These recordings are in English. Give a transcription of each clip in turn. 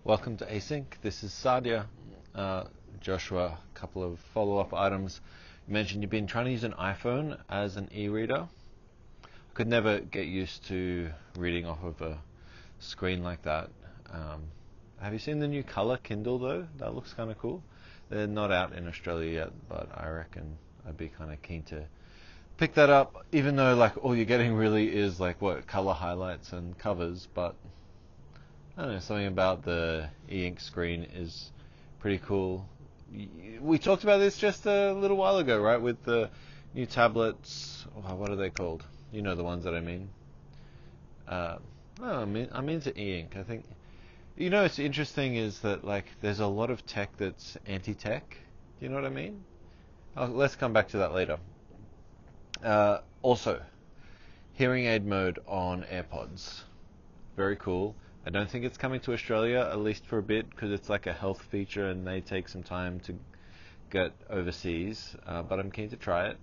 Welcome to Async. This is Sadia. Joshua, a couple of follow-up items. You mentioned you've been trying to use an iPhone as an e-reader. I could never get used to reading off of a screen like that. Have you seen the new color Kindle though? That looks kind of cool. They're not out in Australia yet, but I reckon I'd be kind of keen to pick that up, even though like all you're getting really is like what color highlights and covers, but I don't know, something about the e-ink screen is pretty cool. We talked about this just a little while ago, right? With the new tablets. Oh, what are they called? You know the ones that I mean. Uh, I'm into e-ink. I think it's interesting is that like there's a lot of tech that's anti-tech. Do you know what I mean? Let's come back to that later. Also, hearing aid mode on AirPods. Very cool. I don't think it's coming to Australia, at least for a bit, because it's like a health feature and they take some time to get overseas, but I'm keen to try it.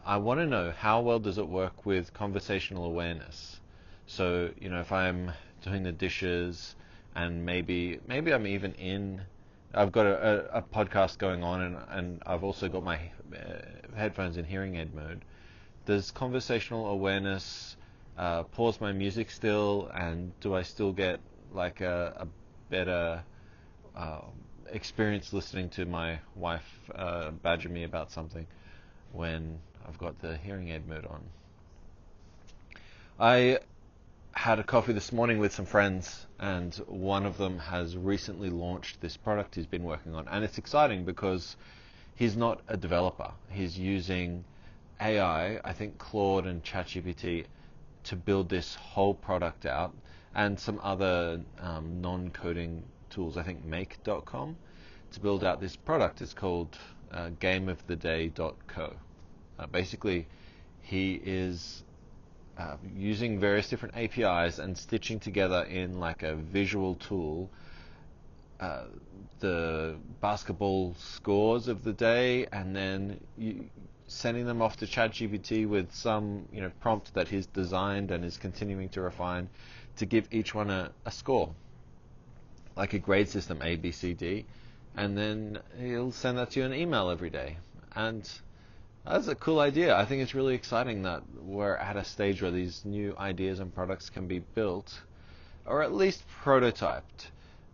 I want to know how well does it work with conversational awareness. So, if I'm doing the dishes and maybe I'm even I've got a podcast going on and I've also got my headphones in hearing aid mode. Does conversational awareness pause my music still, and do I still get like a better experience listening to my wife badger me about something when I've got the hearing aid mode on? I had a coffee this morning with some friends, and one of them has recently launched this product he's been working on, and it's exciting because he's not a developer. He's using AI, I think Claude and ChatGPT, to build this whole product out, and some other non-coding tools, I think make.com, to build out this product. It's called gameoftheday.co. Basically, he is using various different APIs and stitching together in like a visual tool the basketball scores of the day, and then sending them off to ChatGPT with some prompt that he's designed and is continuing to refine to give each one a score, like a grade system A, B, C, D, and then he'll send that to you in an email every day. And that's a cool idea. I think it's really exciting that we're at a stage where these new ideas and products can be built, or at least prototyped.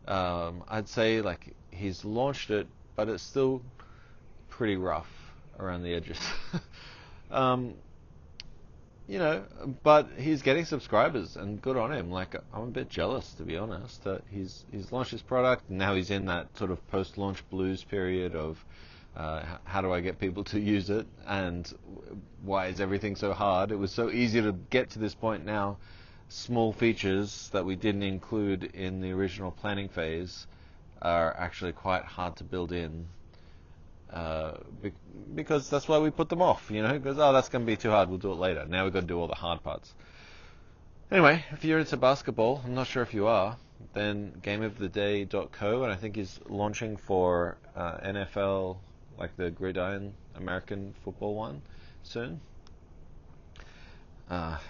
I'd say like he's launched it, but it's still pretty rough around the edges. But he's getting subscribers, and good on him. Like, I'm a bit jealous, to be honest, that he's launched his product, and now he's in that sort of post-launch blues period of how do I get people to use it, and why is everything so hard? It was so easy to get to this point now. Small features that we didn't include in the original planning phase are actually quite hard to build in, because that's why we put them off, because that's going to be too hard, we'll do it later. Now we've got to do all the hard parts. Anyway, if you're into basketball, I'm not sure if you are, then gameoftheday.co, and I think he's launching for NFL, like the Gridiron American football one, soon.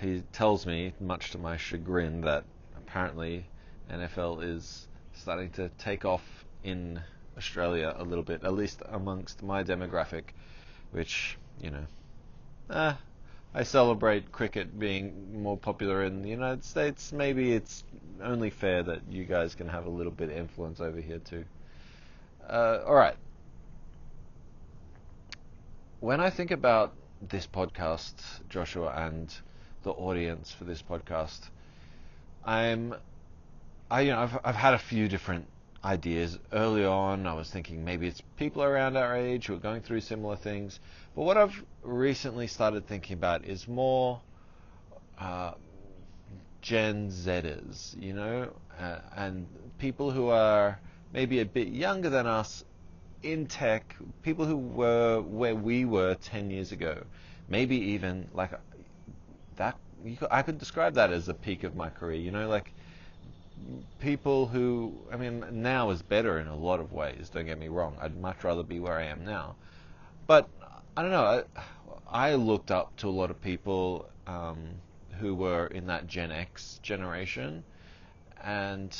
He tells me, much to my chagrin, that apparently NFL is starting to take off in Australia a little bit, at least amongst my demographic, which, I celebrate cricket being more popular in the United States. Maybe it's only fair that you guys can have a little bit of influence over here too. Alright. When I think about this podcast, Joshua, and the audience for this podcast, I've had a few different ideas. Early on, I was thinking maybe it's people around our age who are going through similar things. But what I've recently started thinking about is more Gen Zers, and people who are maybe a bit younger than us in tech, people who were where we were 10 years ago, maybe even like that. I could describe that as the peak of my career, like people who, now is better in a lot of ways, don't get me wrong. I'd much rather be where I am now. But I don't know, I looked up to a lot of people who were in that Gen X generation, and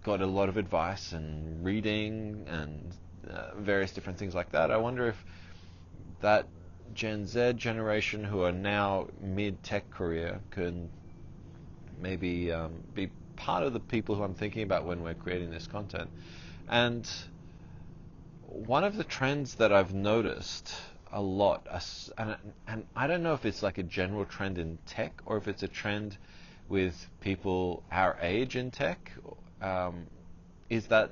got a lot of advice and reading and various different things like that. I wonder if that Gen Z generation who are now mid-tech career can maybe be part of the people who I'm thinking about when we're creating this content. And one of the trends that I've noticed a lot, and I don't know if it's like a general trend in tech or if it's a trend with people our age in tech, is that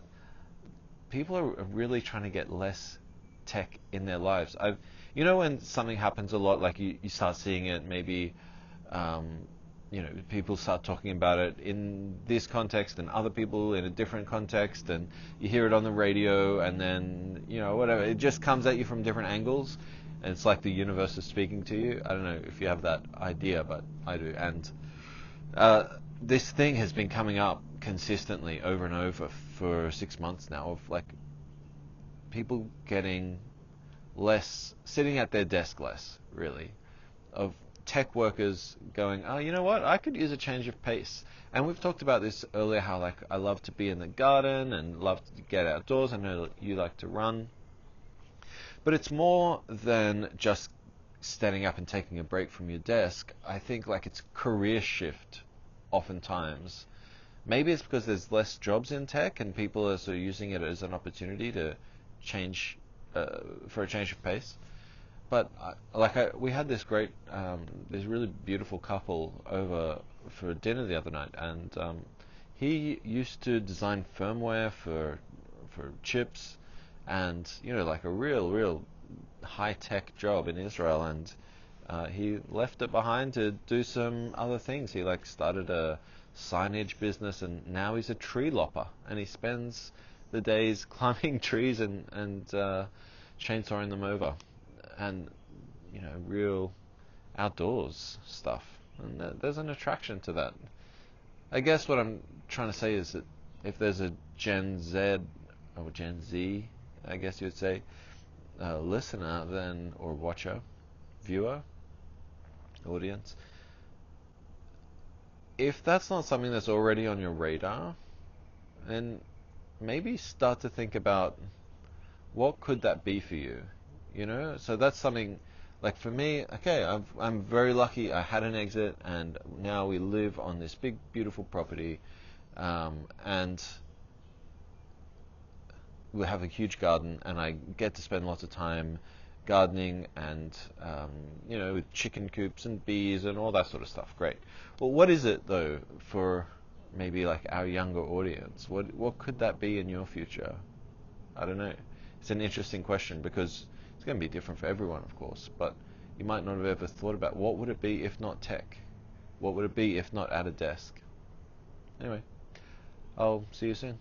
people are really trying to get less tech in their lives. When something happens a lot, like you start seeing it maybe, people start talking about it in this context and other people in a different context, and you hear it on the radio, and then, whatever, it just comes at you from different angles, and it's like the universe is speaking to you. I don't know if you have that idea, but I do. And this thing has been coming up consistently over and over for 6 months now, of like people getting less, sitting at their desk less, really, of tech workers going, oh, you know what, I could use a change of pace. And we've talked about this earlier, how like I love to be in the garden and love to get outdoors. I know you like to run, but it's more than just standing up and taking a break from your desk. I think like it's career shift oftentimes. Maybe it's because there's less jobs in tech and people are sort of using it as an opportunity to change, for a change of pace. But we had this this really beautiful couple over for dinner the other night, and he used to design firmware for chips, and like a real high tech job in Israel, and he left it behind to do some other things. He like started a signage business, and now he's a tree lopper, and he spends the days climbing trees and chainsawing them over, and real outdoors stuff. And there's an attraction to that. I guess what I'm trying to say is that if there's a Gen Z or Gen Z, I guess you would say, listener then, or watcher, viewer, audience, if that's not something that's already on your radar, then maybe start to think about what could that be for you. So that's something. Like for me, okay, I'm very lucky. I had an exit, and now we live on this big, beautiful property, and we have a huge garden, and I get to spend lots of time gardening and with chicken coops and bees and all that sort of stuff. Great. Well, what is it though for maybe like our younger audience? What could that be in your future? I don't know. It's an interesting question because it's going to be different for everyone, of course, but you might not have ever thought about what would it be if not tech? What would it be if not at a desk? Anyway, I'll see you soon.